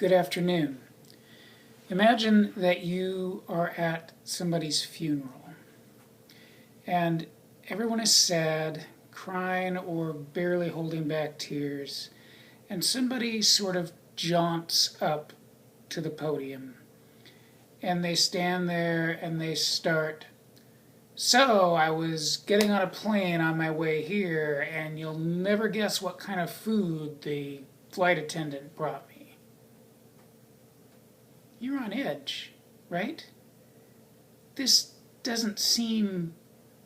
Good afternoon. Imagine that you are at somebody's funeral and everyone is sad, crying or barely holding back tears, and somebody sort of jaunts up to the podium and they stand there and they start, "So I was getting on a plane on my way here, and you'll never guess what kind of food the flight attendant brought me." You're on edge, right? This doesn't seem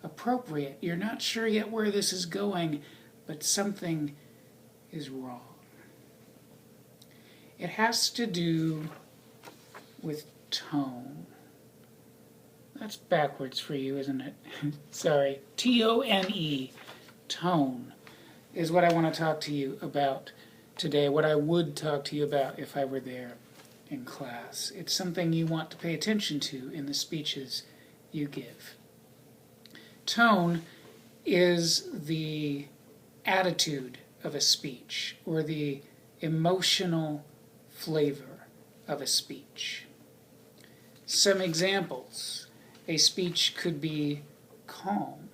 appropriate. You're not sure yet where this is going, but something is wrong. It has to do with tone. That's backwards for you, isn't it? Sorry. T-O-N-E. Tone is what I want to talk to you about today, what I would talk to you about if I were there in class. It's something you want to pay attention to in the speeches you give. Tone is the attitude of a speech, or the emotional flavor of a speech. Some examples. A speech could be calm.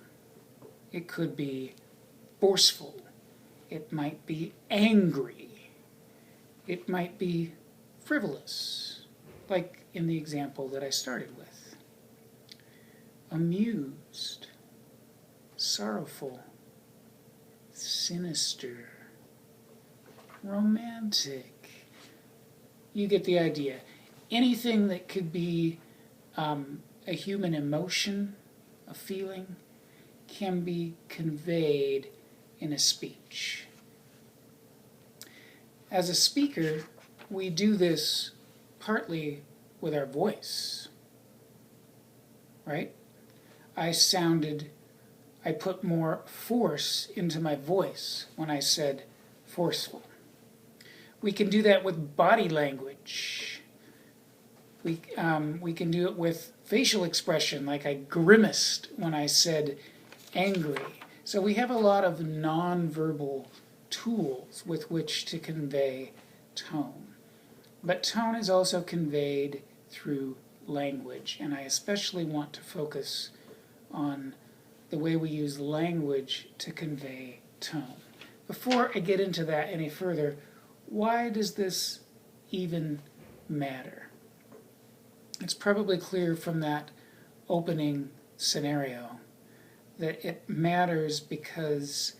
It could be forceful. It might be angry. It might be frivolous, like in the example that I started with. Amused, sorrowful, sinister, romantic. You get the idea. Anything that could be a human emotion, a feeling, can be conveyed in a speech. As a speaker, we do this partly with our voice, right? I put more force into my voice when I said forceful. We can do that with body language. We can do it with facial expression, like I grimaced when I said angry. So we have a lot of nonverbal tools with which to convey tone. But tone is also conveyed through language, and I especially want to focus on the way we use language to convey tone. Before I get into that any further, why does this even matter? It's probably clear from that opening scenario that it matters because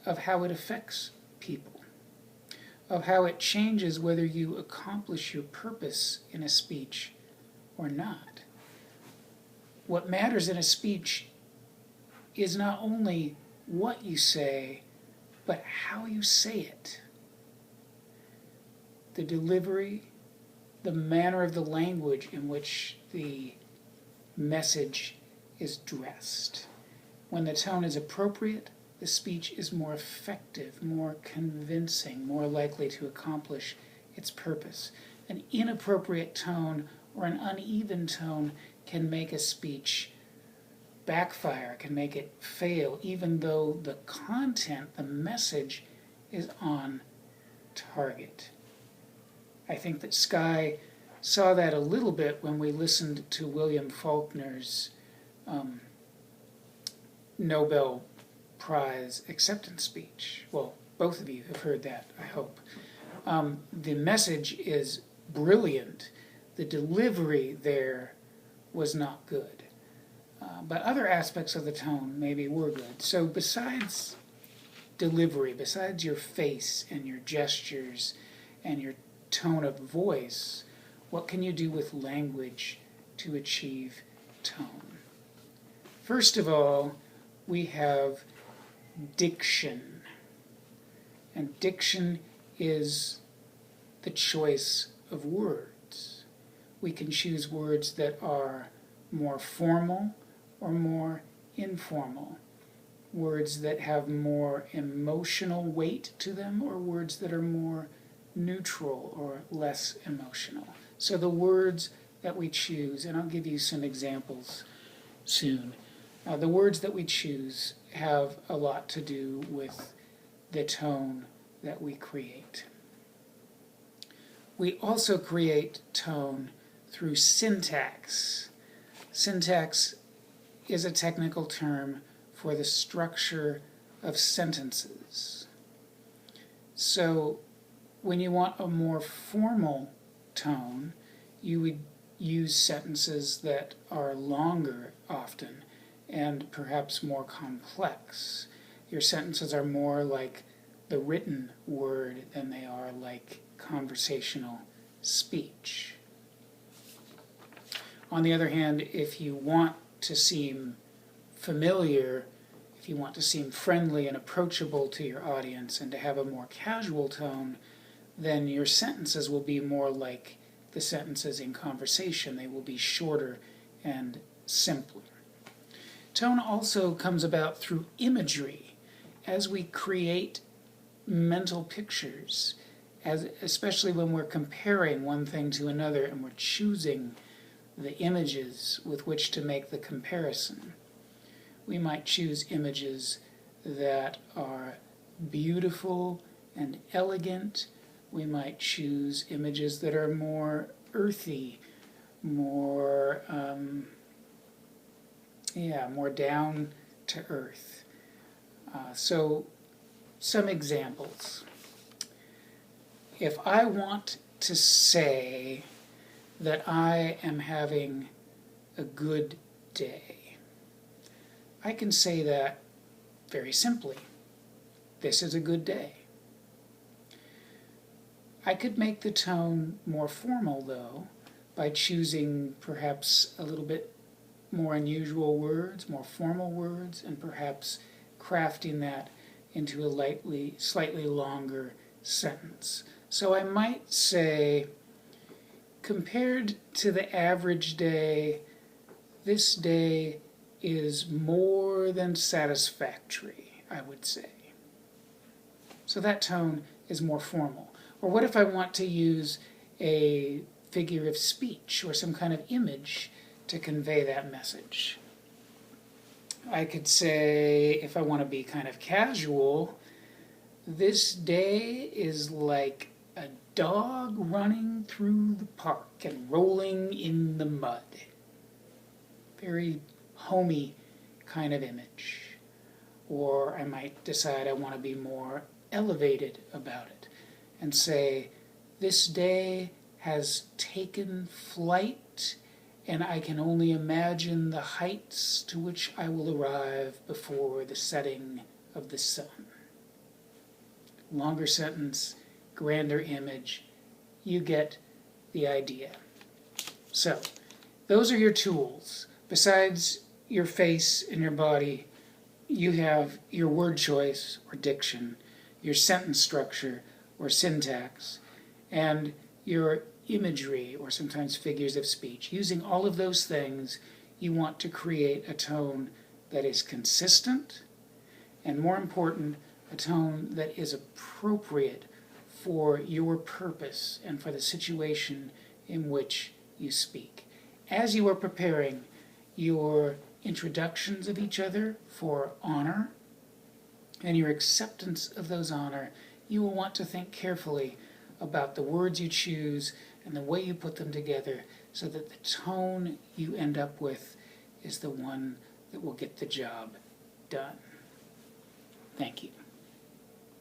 of how it affects people, of how it changes whether you accomplish your purpose in a speech or not. What matters in a speech is not only what you say, but how you say it. The delivery, the manner of the language in which the message is dressed. When the tone is appropriate, the speech is more effective, more convincing, more likely to accomplish its purpose. An inappropriate tone or an uneven tone can make a speech backfire, can make it fail, even though the content, the message, is on target. I think that Sky saw that a little bit when we listened to William Faulkner's Nobel Prize acceptance speech. Well, both of you have heard that, I hope. The message is brilliant. The delivery there was not good. But other aspects of the tone maybe were good. So besides delivery, besides your face and your gestures and your tone of voice, what can you do with language to achieve tone? First of all, we have diction. And diction is the choice of words. We can choose words that are more formal or more informal, words that have more emotional weight to them, or words that are more neutral or less emotional. So the words that we choose, and I'll give you some examples soon, the words that we choose have a lot to do with the tone that we create. We also create tone through syntax. Syntax is a technical term for the structure of sentences. So when you want a more formal tone, you would use sentences that are longer often and perhaps more complex. Your sentences are more like the written word than they are like conversational speech. On the other hand, if you want to seem familiar, if you want to seem friendly and approachable to your audience and to have a more casual tone, then your sentences will be more like the sentences in conversation. They will be shorter and simpler. Tone also comes about through imagery. As we create mental pictures, especially when we're comparing one thing to another and we're choosing the images with which to make the comparison. We might choose images that are beautiful and elegant. We might choose images that are more earthy, more down to earth. So some examples. If I want to say that I am having a good day, I can say that very simply. This is a good day. I could make the tone more formal, though, by choosing perhaps a little bit more unusual words, more formal words, and perhaps crafting that into a slightly longer sentence. So I might say, compared to the average day, this day is more than satisfactory, I would say. So that tone is more formal. Or what if I want to use a figure of speech or some kind of image to convey that message? I could say, if I want to be kind of casual, this day is like a dog running through the park and rolling in the mud. Very homey kind of image. Or I might decide I want to be more elevated about it and say, this day has taken flight and I can only imagine the heights to which I will arrive before the setting of the sun. Longer sentence, grander image, you get the idea. So, those are your tools. Besides your face and your body, you have your word choice or diction, your sentence structure or syntax, and your imagery or sometimes figures of speech. Using all of those things, you want to create a tone that is consistent, and more important, a tone that is appropriate for your purpose and for the situation in which you speak. As you are preparing your introductions of each other for honor and your acceptance of those honor, you will want to think carefully about the words you choose and the way you put them together so that the tone you end up with is the one that will get the job done. Thank you.